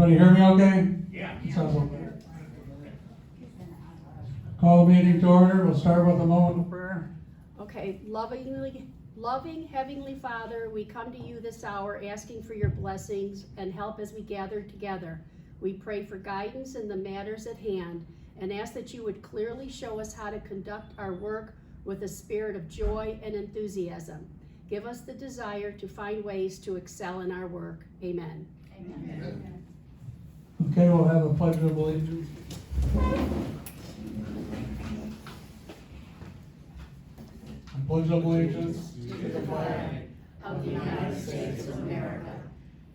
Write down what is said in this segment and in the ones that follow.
Everybody hear me okay? Yeah. Sounds okay. Call the meeting to order. We'll start with a moment of prayer. Okay, loving Heavenly Father, we come to you this hour asking for your blessings and help as we gather together. We pray for guidance in the matters at hand and ask that you would clearly show us how to conduct our work with a spirit of joy and enthusiasm. Give us the desire to find ways to excel in our work. Amen. Amen. Okay, we'll have a pledge of allegiance. I pledge allegiance To the flag of the United States of America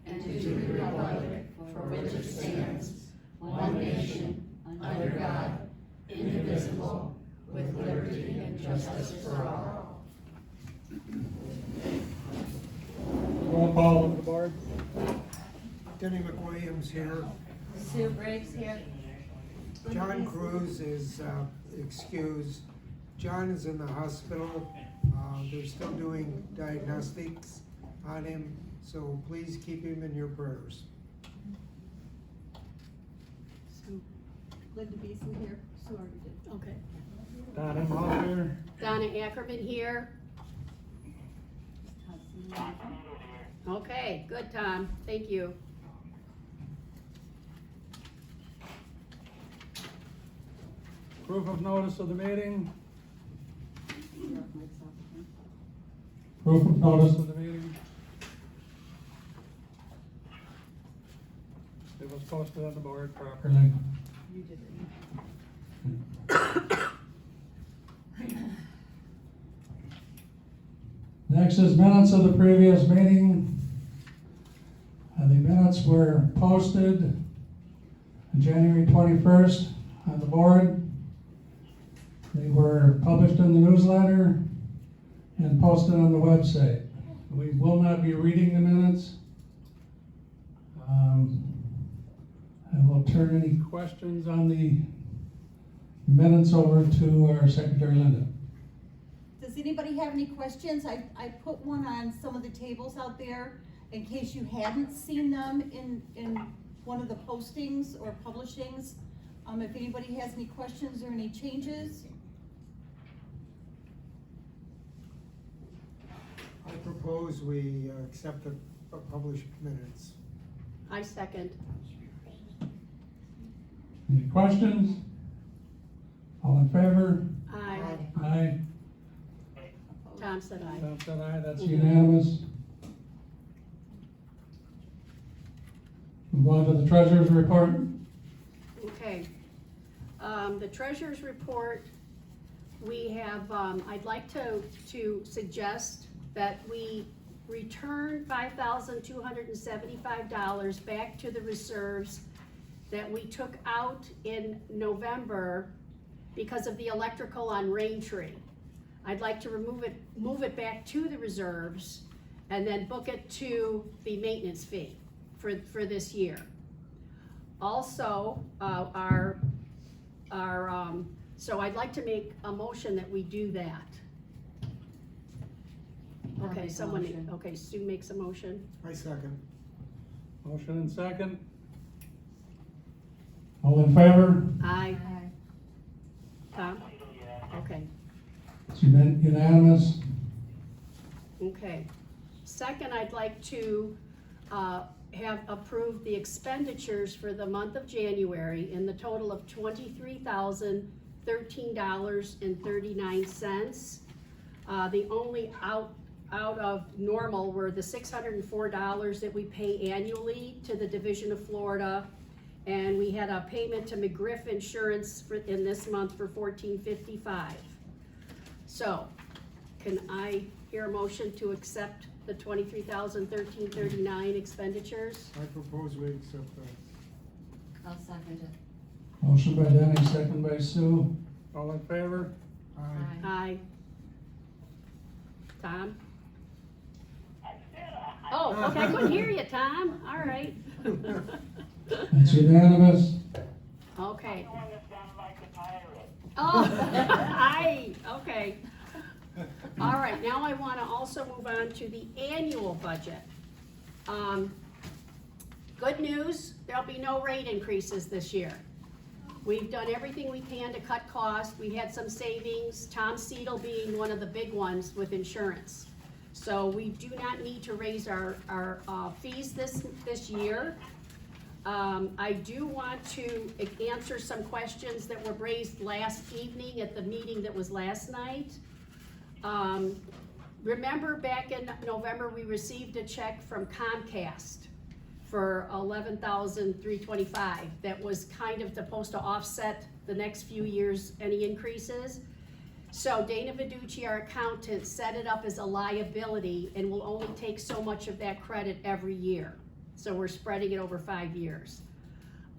and to the republic for which it stands, one nation, under God, indivisible, with liberty and justice for all. Roll call of the board. Denny McWilliams here. Sue Briggs here. John Cruz is excused. John is in the hospital. They're still doing diagnostics on him, so please keep him in your prayers. Linda Beasley here. Sue already did. Okay. Don Imhoff here. Donna Ackerman here. Okay, good, Tom. Thank you. Proof of notice of the meeting. Proof of notice of the meeting. It was posted on the board properly. You did it. Next is minutes of the previous meeting. The minutes were posted on January 21st on the board. They were published in the newsletter and posted on the website. We will not be reading the minutes. I will turn any questions on the minutes over to our Secretary Linda. Does anybody have any questions? I put one on some of the tables out there in case you hadn't seen them in one of the postings or publishings. If anybody has any questions or any changes. I propose we accept the published minutes. I second. Any questions? All in favor? Aye. Aye. Tom said aye. Tom said aye, that's unanimous. Move on to the treasurer's report. Okay. The treasurer's report, we have, I'd like to suggest that we return $5,275 back to the reserves that we took out in November because of the electrical on Raintree. I'd like to move it back to the reserves and then book it to the maintenance fee for this year. Also, so I'd like to make a motion that we do that. I'll Okay, make a someone, motion. okay, Sue makes a motion. I second. Motion and second. All in favor? Aye. Aye. Tom? Okay, It's unanimous. okay. Second, I'd like to, have approved the expenditures for the month of January in the total of $23,013.39. The only out of normal were the $604 that we pay annually to the Division of Florida. And we had a payment to McGriff Insurance in this month for $14.55. So, can I hear a motion to accept the $23,013.39 expenditures? I propose we accept that. I'll second it. Motion by Denny, second by Sue. All in favor? Aye. Aye. Tom? Oh, okay, I couldn't hear you, Tom, all right. It's unanimous. Okay. Oh, aye, okay. All right, now I wanna also move on to the annual budget. Good news, there'll be no rate increases this year. We've done everything we can to cut costs. We had some savings, Tom Seidel being one of the big ones with insurance. So we do not need to raise our fees this year. I do want to answer some questions that were raised last evening at the meeting that was last night. Remember back in November, we received a check from Comcast for $11,325 that was kind of supposed to offset the next few years, any increases. So Dana Viducci, our accountant, set it up as a liability and will only take so much of that credit every year. So we're spreading it over 5 years.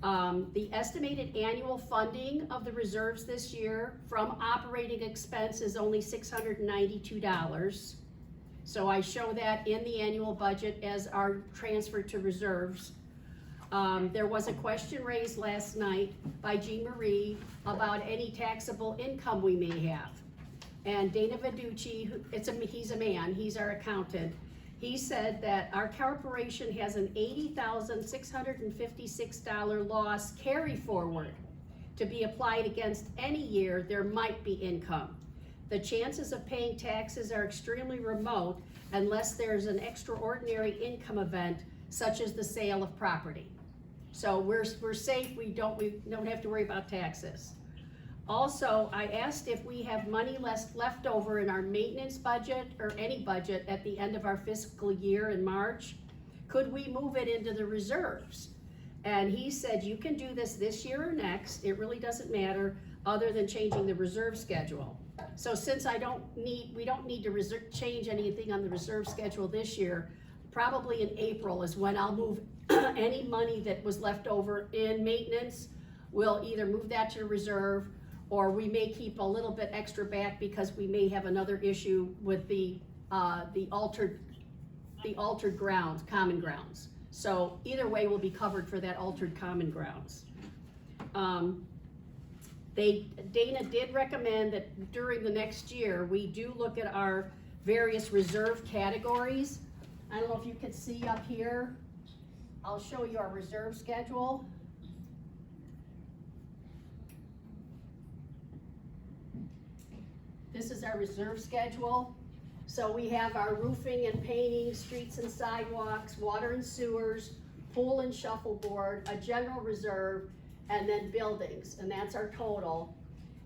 The estimated annual funding of the reserves this year from operating expense is only $692. So I show that in the annual budget as our transfer to reserves. There was a question raised last night by Jean Marie about any taxable income we may have. And Dana Viducci, he's a man, he's our accountant. He said that our corporation has an $80,656 loss carry forward to be applied against any year there might be income. The chances of paying taxes are extremely remote unless there's an extraordinary income event such as the sale of property. So we're safe, we don't have to worry about taxes. Also, I asked if we have money left over in our maintenance budget or any budget at the end of our fiscal year in March. Could we move it into the reserves? And he said, you can do this year or next. It really doesn't matter other than changing the reserve schedule. So since we don't need to change anything on the reserve schedule this year, probably in April is when I'll move any money that was left over in maintenance. We'll either move that to reserve, or we may keep a little bit extra back because we may have another issue with the altered grounds, common grounds. So either way, we'll be covered for that altered common grounds. Dana did recommend that during the next year, we do look at our various reserve categories. I don't know if you can see up here. I'll show you our reserve schedule. This is our reserve schedule. So we have our roofing and painting, streets and sidewalks, water and sewers, pool and shuffleboard, a general reserve, and then buildings, and that's our total.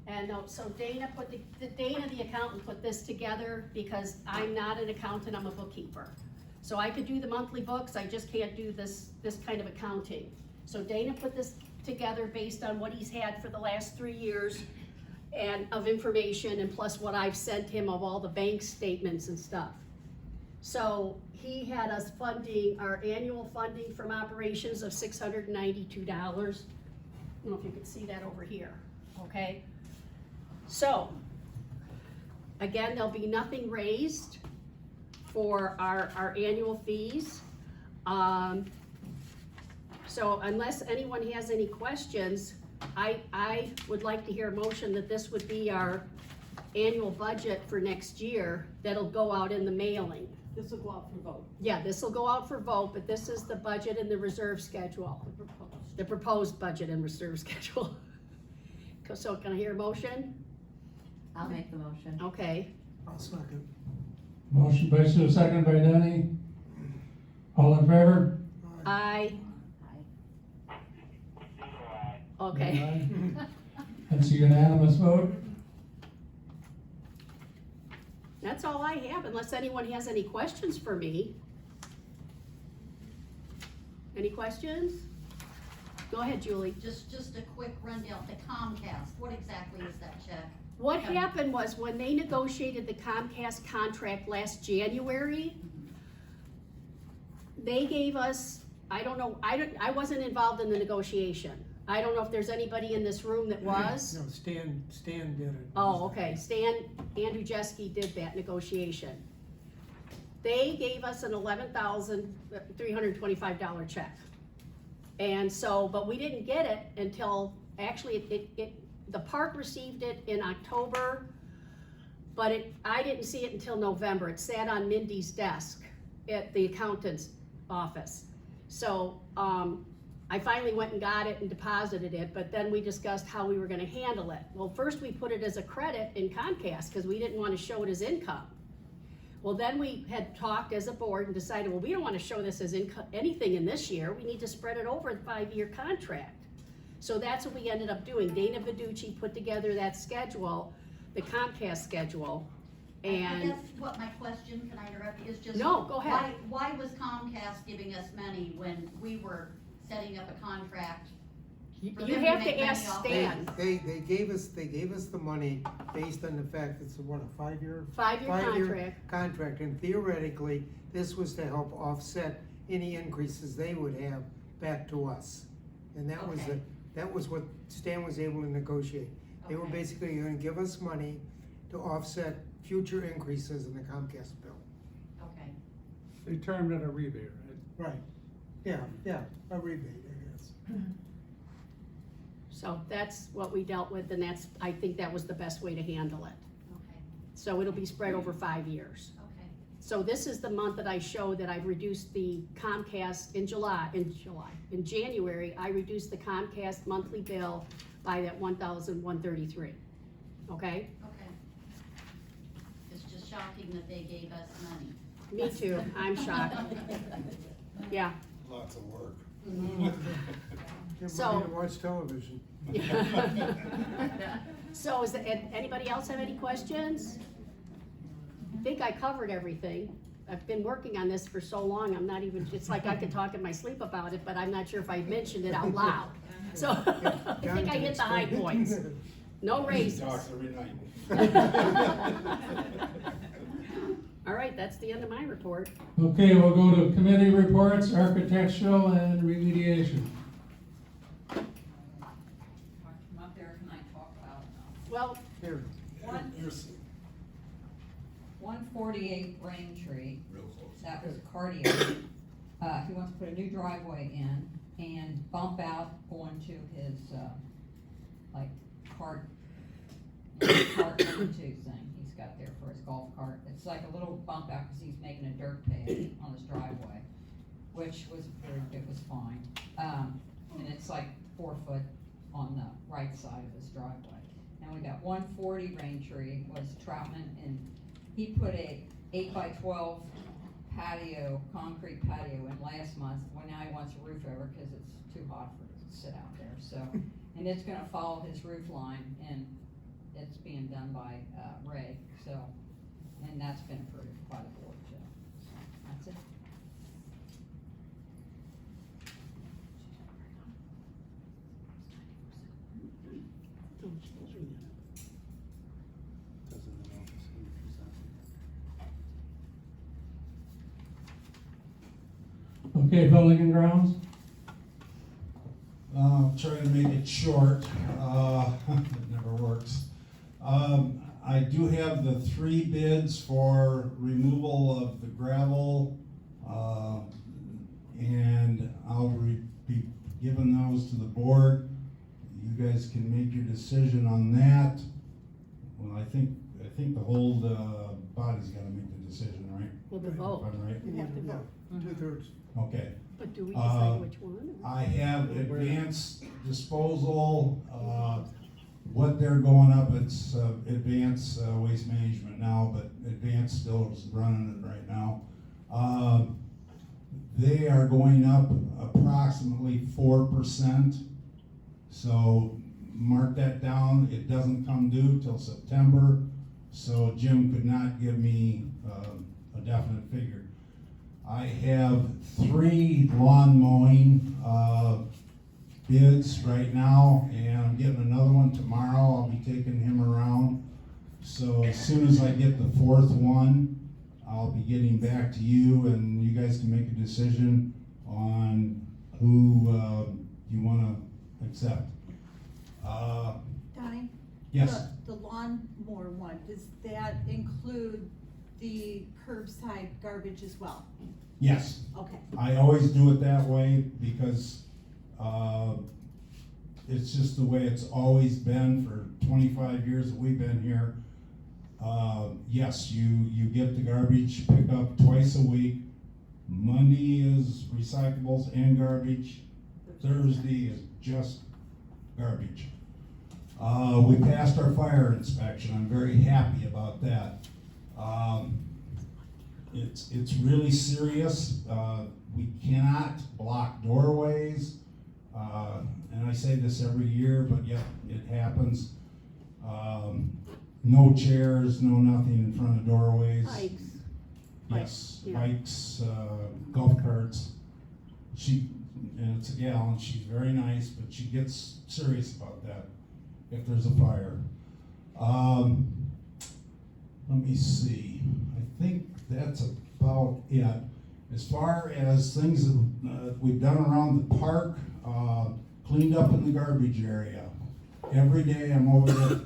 And so Dana the accountant put this together because I'm not an accountant, I'm a bookkeeper. So I could do the monthly books, I just can't do this kind of accounting. So Dana put this together based on what he's had for the last 3 years and of information, and plus what I've sent him of all the bank statements and stuff. So he had us funding, our annual funding from operations of $692. I don't know if you can see that over here, okay? So, again, there'll be nothing raised for our annual fees. So unless anyone has any questions, I would like to hear a motion that this would be our annual budget for next year that'll go out in the mailing. This will go out for vote. Yeah, this will go out for vote, but this is the budget and the reserve schedule. The proposed budget and reserve schedule. So can I hear a motion? I'll make the motion. Okay, I'll second. Motion by Sue, second by Denny. All in favor? I, okay. Aye. That's a unanimous vote. That's all I have, unless anyone has any questions for me. Any questions? Go ahead, Julie. Just a quick rundown, the Comcast, what exactly is that check? What happened was when they negotiated the Comcast contract last January, they gave us, I don't know, I wasn't involved in the negotiation. I don't know if there's anybody in this room that was. No, Stan did it. Oh, okay, Andrew Jeske did that negotiation. They gave us an $11,325 check. And so, but we didn't get it until, actually, the park received it in October, but I didn't see it until November. It sat on Mindy's desk at the accountant's office. So, I finally went and got it and deposited it, but then we discussed how we were gonna handle it. Well, first we put it as a credit in Comcast, cause we didn't wanna show it as income. Well, then we had talked as a board and decided, well, we don't wanna show this as anything in this year, we need to spread it over the 5-year contract. So that's what we ended up doing. Dana Viducci put together that schedule, the Comcast schedule, I and guess what my question, can I interrupt you, is just. No, go ahead. Why was Comcast giving us money when we were setting up a contract? you for them have make to money ask off Stan. They gave us the money based on the fact it's a 5-year? 5-year contract. Contract, and theoretically, this was to help offset any increases they would have back to us. And Okay. that was what Stan was able to negotiate. They were Okay. basically gonna give us money to offset future increases in the Comcast bill. Okay, They termed it a rebate, right? Right. Yeah, a rebate, I guess. So that's what we dealt with, and I think that was the best way to handle it. okay, So it'll be spread over 5 years. okay. So this is the month that I show that I've reduced the Comcast in January, I reduced the Comcast monthly bill by that $1,133, okay? Okay. It's just shocking that they gave us money. Me too, I'm shocked, yeah. Lots of work. Get So- money to watch television. So anybody else have any questions? I think I covered everything. I've been working on this for so long, it's like I could talk in my sleep about it, but I'm not sure if I mentioned it out loud. So, I think I hit the high points. No raises. Talks every night. All right, that's the end of my report. Okay, we'll go to committee reports, architectural and remediation. Come up there, can I talk about, Well, Here, Here's 148 Braintree, real close. that was cardio. He wants to put a new driveway in and bump out onto his, like, cart number 2 thing he's got there for his golf cart. It's like a little bump out because he's making a dirt pad on his driveway, which was approved, it was fine. And it's like 4 foot on the right side of his driveway. Now we got 140 Braintree was Troutman, and he put a 8x12 patio, concrete patio in last month. Well, now he wants a roof over because it's too hot for it to sit out there, so. And it's gonna follow his roof line, and it's being done by, Ray, so, and that's been approved by the board, so, that's it. Okay, building and grounds? Trying to make it short, it never works. I do have the 3 bids for removal of the gravel, and I'll be giving those to the board. You guys can make your decision on that. Well, I think the whole, body's gotta make the decision, right? we'll vote. If I'm right? We have to vote. 2/3. Okay. But do we decide which one? I have advanced disposal, what they're going up, it's, advanced, waste management now, but advanced still is running it right now. They are going up approximately 4%, so mark that down, it doesn't come due till September, so Jim could not give me, a definite figure. I have 3 lawn mowing, bids right now, and I'm getting another one tomorrow. I'll be taking him around. So as soon as I get the 4th one, I'll be getting back to you, and you guys can make a decision on who, you wanna accept. Donnie? Yes, The lawnmower one, does that include the curbside garbage as well? yes. Okay, I always do it that way because, it's just the way it's always been for 25 years that we've been here. Yes, you get the garbage pickup twice a week, Monday is recyclables and garbage. Thursday is just garbage. We passed our fire inspection. I'm very happy about that. It's really serious. We cannot block doorways. And I say this every year, but yeah, it happens. No chairs, no nothing in front of doorways. Hikes. Yes, Yeah. bikes, golf carts. And it's a gal, and she's very nice, but she gets serious about that if there's a fire. Let me see, I think that's about it. As far as things that we've done around the park, cleaned up in the garbage area. Every day I'm over there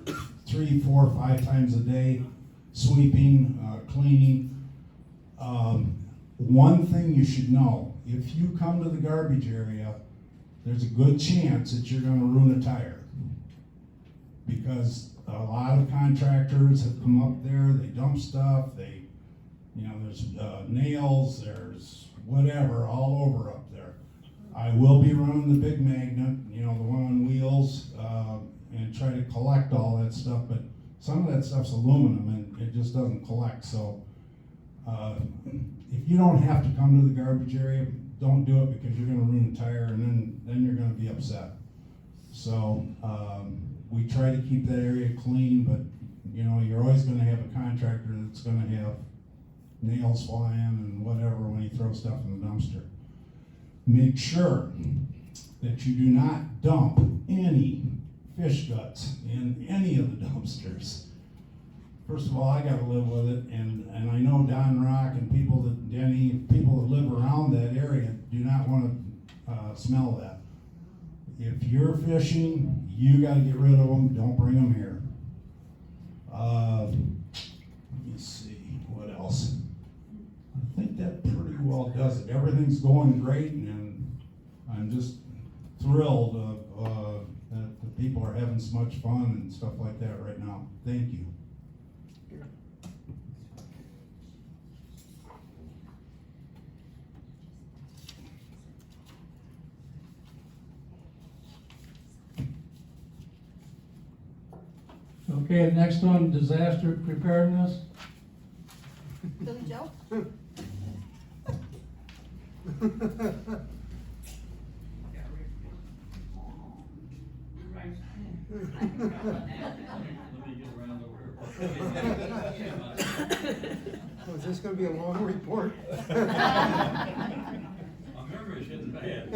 3, 4, 5 times a day, sweeping, cleaning. One thing you should know, if you come to the garbage area, there's a good chance that you're gonna ruin a tire. Because a lot of contractors have come up there, they dump stuff, there's nails, there's whatever, all over up there. I will be running the big magnet, the one on wheels, and try to collect all that stuff, but some of that stuff's aluminum and it just doesn't collect, so. If you don't have to come to the garbage area, don't do it because you're gonna ruin a tire and then you're gonna be upset. So, we try to keep that area clean, but you're always gonna have a contractor that's gonna have nails flying and whatever when he throws stuff in the dumpster. Make sure that you do not dump any fish guts in any of the dumpsters. First of all, I gotta live with it, and I know Don Rock and people that live around that area do not wanna, smell that. If you're fishing, you gotta get rid of them, don't bring them here. Let me see, what else? I think that pretty well does it. Everything's going great, and I'm just thrilled that the people are having so much fun and stuff like that right now. Thank you. Okay, the next one, disaster preparedness. Billy Joe? Oh, is this gonna be a long report? My memory's getting bad.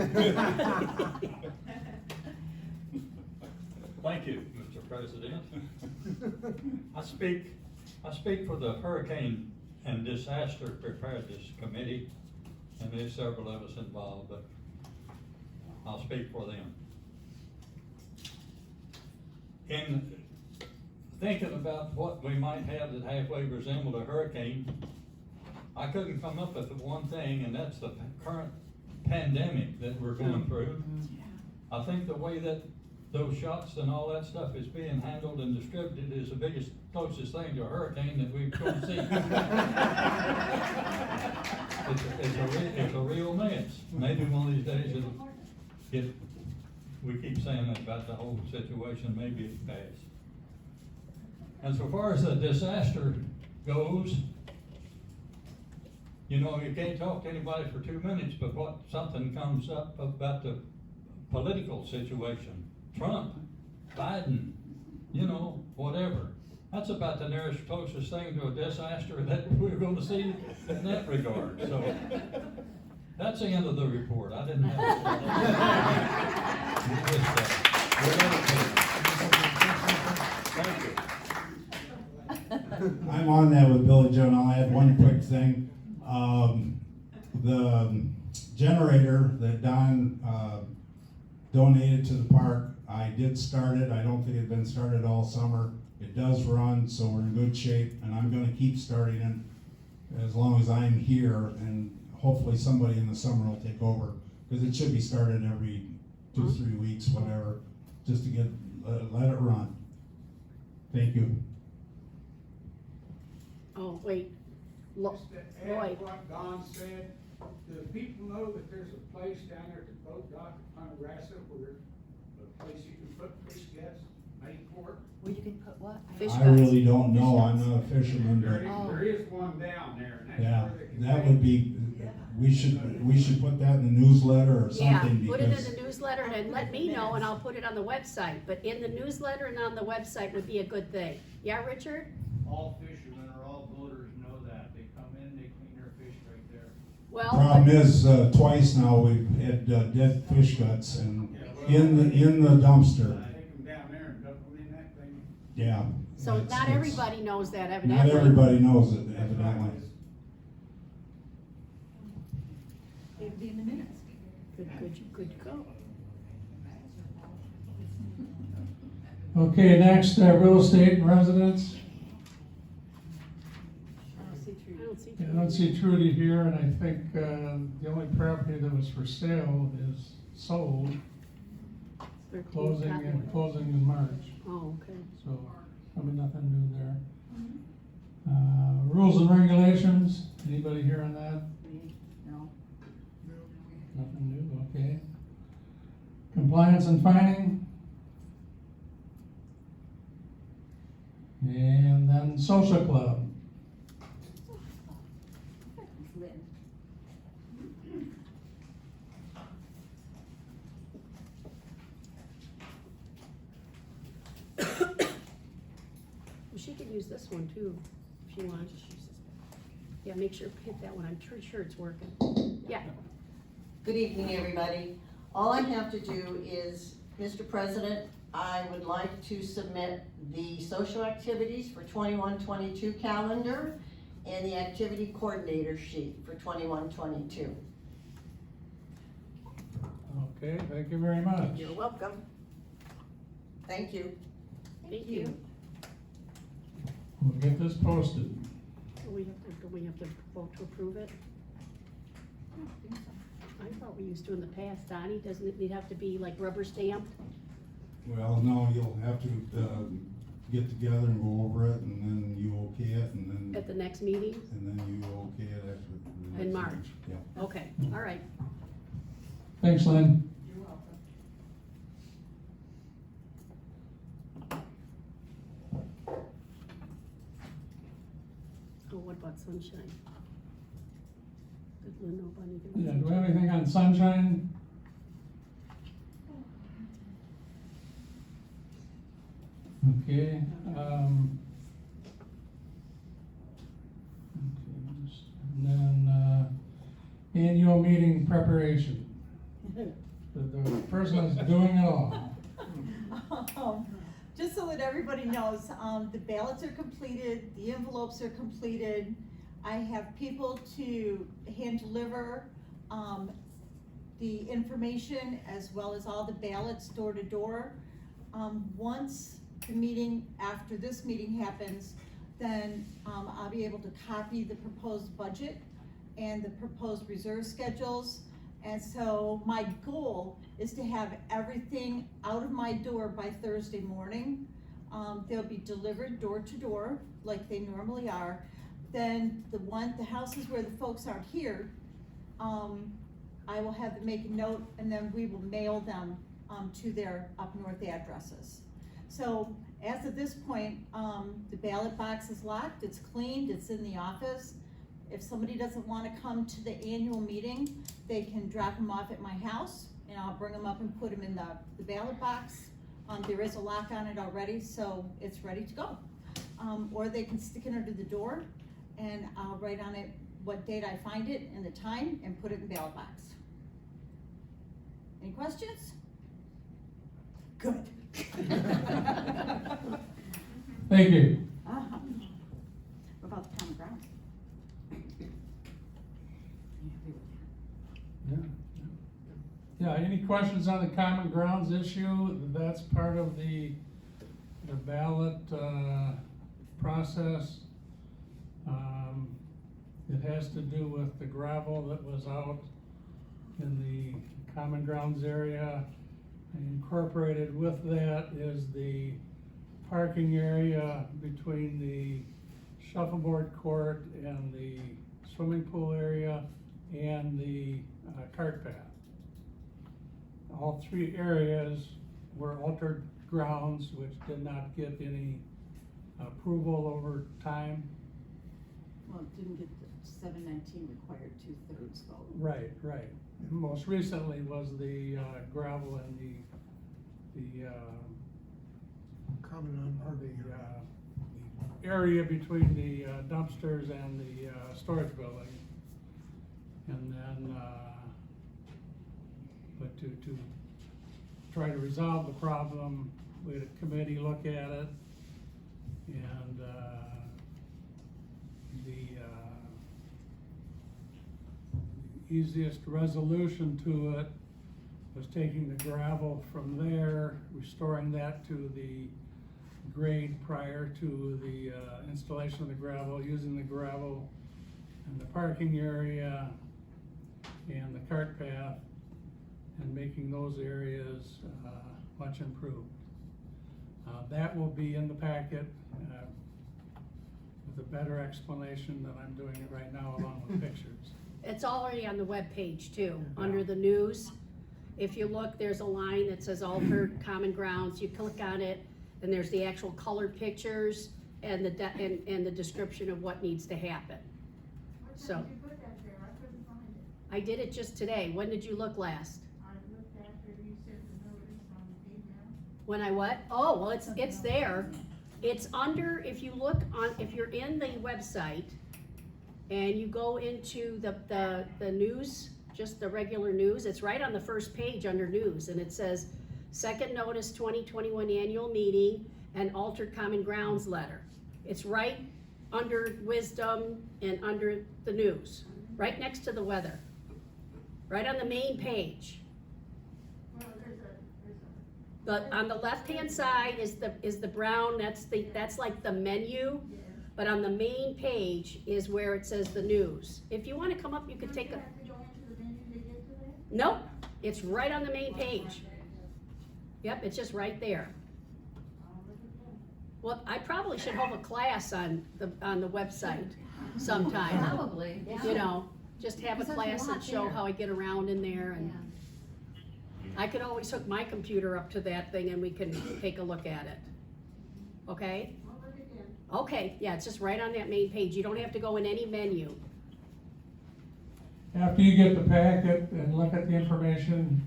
Thank you, Mr. President. I speak for the Hurricane and Disaster Preparedness Committee, and there's several of us involved, but I'll speak for them. In thinking about what we might have that halfway resembled a hurricane, I couldn't come up with the one thing, and that's the current pandemic that we're going through. I think the way that those shots and all that stuff is being handled and distributed is the closest thing to a hurricane that we've gonna see. It's a real mess. Maybe one of these days we keep saying that about the whole situation, maybe it's passed. And so far as the disaster goes, you can't talk to anybody for 2 minutes, but something comes up about the political situation. Trump, Biden, whatever. That's about the nearest closest thing to a disaster that we're gonna see in that regard, so. That's the end of the report, I didn't have. Thank you. I'm on that with Billy Joe, and I'll add one quick thing. The generator that Don donated to the park, I did start it. I don't think it had been started all summer. It does run, so we're in good shape, and I'm gonna keep starting it as long as I'm here, and hopefully somebody in the summer will take over, because it should be started every 2-3 weeks, whatever, just to let it run. Thank you. Oh, wait. Just to add Lloyd. what Don said, Do people know that there's a place down there at the boat dock at Ponderosa where a place you can put fish guts made for it? Where you can put what? Fish I guts. really don't know, I'm not a fisherman, There but, is, there is one down there, and that's yeah, where they can. that take- would be, we should put that in the newsletter or Yeah, something, put it in because, the newsletter and let me know and I'll put it on the website, but in the newsletter and on the website would be a good thing. Yeah, Richard? All fishermen or all boaters know that. They come in, they clean their fish right there. Well, problem is, twice now we've had dead fish guts and in the dumpster, Take them down there and dump them in that thing. yeah. so It's- not it's- everybody knows that Not evidently. everybody knows it evidently. It'll be in the minutes. Good to go. Okay, next, real estate and residence. I don't see. I don't see Trudy here, and I think, the only property that was for sale is sold, 13 closing in March, Oh, okay. so probably nothing new there. Rules and regulations, anybody here on that? No. Nothing new, okay. Compliance and fining. And then social club. Lynn. Well, she could use this one too, if she wants. Yeah, make sure, hit that one, I'm pretty sure it's working. Yeah, Good evening, everybody. All I have to do is, Mr. President, I would like to submit the social activities for 21-22 calendar and the activity coordinator sheet for 21-22. Okay, thank you very much. You're welcome. Thank you. thank you. We'll get this posted. Do we have to vote to approve it? I thought we used to in the past, Donnie, doesn't it have to be like rubber stamped? Well, no, you'll have to, get together and go over it, and then you okay it, and At then, the next meeting? and then you okay it after. the next In March. meeting. Yeah. Okay, all right. Thanks, Lynn. You're welcome. Oh, what about sunshine? Did Lynn know about anything? Yeah, do we have anything on sunshine? Okay, and then, annual meeting preparation. The person is doing it all. Just so that everybody knows, the ballots are completed, the envelopes are completed. I have people to hand deliver, the information as well as all the ballots door to door. Once the meeting, after this meeting happens, then, I'll be able to copy the proposed budget and the proposed reserve schedules. And so my goal is to have everything out of my door by Thursday morning. They'll be delivered door to door like they normally are. Then the houses where the folks aren't here, I will have them make a note and then we will mail them, to their up north addresses. So as of this point, the ballot box is locked, it's cleaned, it's in the office. If somebody doesn't wanna come to the annual meeting, they can drop them off at my house and I'll bring them up and put them in the ballot box. There is a lock on it already, so it's ready to go. Or they can stick it under the door and I'll write on it what date I find it and the time and put it in the ballot box. Any questions? Good. Thank you. Uh-huh. What about the common ground? Yeah, any questions on the common grounds issue? That's part of the ballot, process. It has to do with the gravel that was out in the common grounds area. Incorporated with that is the parking area between the shuffleboard court and the swimming pool area. and the cart path. All three areas were altered grounds which did not get any approval over time. Well, it didn't get the 719 required 2/3 vote. Right, right. And most recently was the gravel and the Comment on or Harvey. the area between the dumpsters and the storage building. And then, but to try to resolve the problem, we had a committee look at it, and the easiest resolution to it was taking the gravel from there, restoring that to the grade prior to the installation of the gravel, using the gravel in the parking area and the cart path, and making those areas much improved. That will be in the packet with a better explanation than I'm doing it right now, along with pictures. It's already on the webpage too, under the news. If you look, there's a line that says altered common grounds. You click on it, and there's the actual colored pictures and the description of what needs to happen. So. What time did you put that there? I couldn't find it. I did it just today. When did you look last? I looked after you sent the notice on the email. When I what? Oh, well, it's there. It's under, if you look on, if you're in the website and you go into the news, just the regular news, it's right on the first page under news, and it says, second notice 2021 annual meeting and altered common grounds letter. It's right under wisdom and under the news, right next to the weather, right on the main page. Well, there's a. But on the left-hand side is the brown, that's like the menu, Yes. but on the main page is where it says the news. If you wanna come up, you could take a, Don't you have to go into the menu to get to that? nope, it's right on the main page. Yep, it's just right there. I'll look at that. Well, I probably should hold a class on the website sometime, Probably, yeah. you know, just have a Because there's a class and lot show there. how I get around in there, and I could always hook my computer up to that thing and we can take a look at it. Okay? I'll look again. Okay, yeah, it's just right on that main page. You don't have to go in any menu. After you get the packet and look at the information,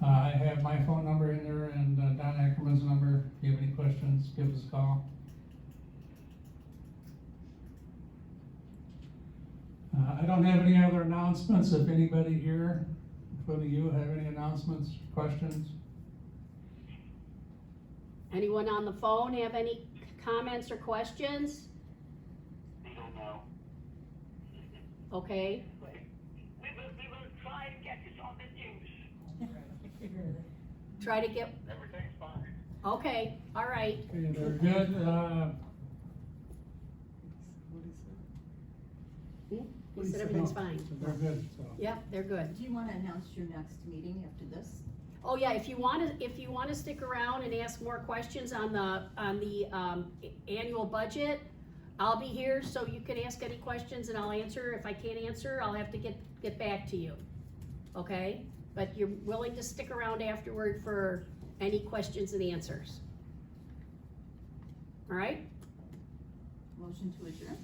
I have my phone number in there and Don Ackerman's number. If you have any questions, give us a call. I don't have any other announcements. If anybody here, including you, have any announcements, questions? Anyone on the phone have any comments or questions? We don't know. Okay, We will try to get this on the news. try to get, Everything's fine. okay, all right. Okay, they're good. He said everything's fine. They're good, so. Yep, they're good. Do you wanna announce your next meeting after this? Oh, yeah, if you wanna stick around and ask more questions on the annual budget, I'll be here, so you can ask any questions and I'll answer. If I can't answer, I'll have to get back to you. Okay? But you're willing to stick around afterward for any questions and answers. All right? Motion to adjourn?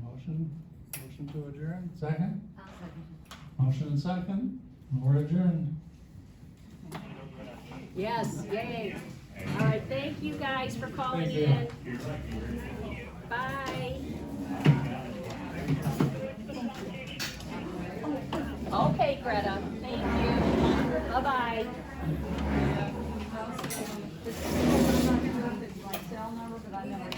Motion to adjourn, second? I'll second. Motion and second, we're adjourned. Yes, yay. All right, thank you guys for calling Thank you. in. Bye. Okay, Greta, thank you. Bye-bye. My cell number, but I never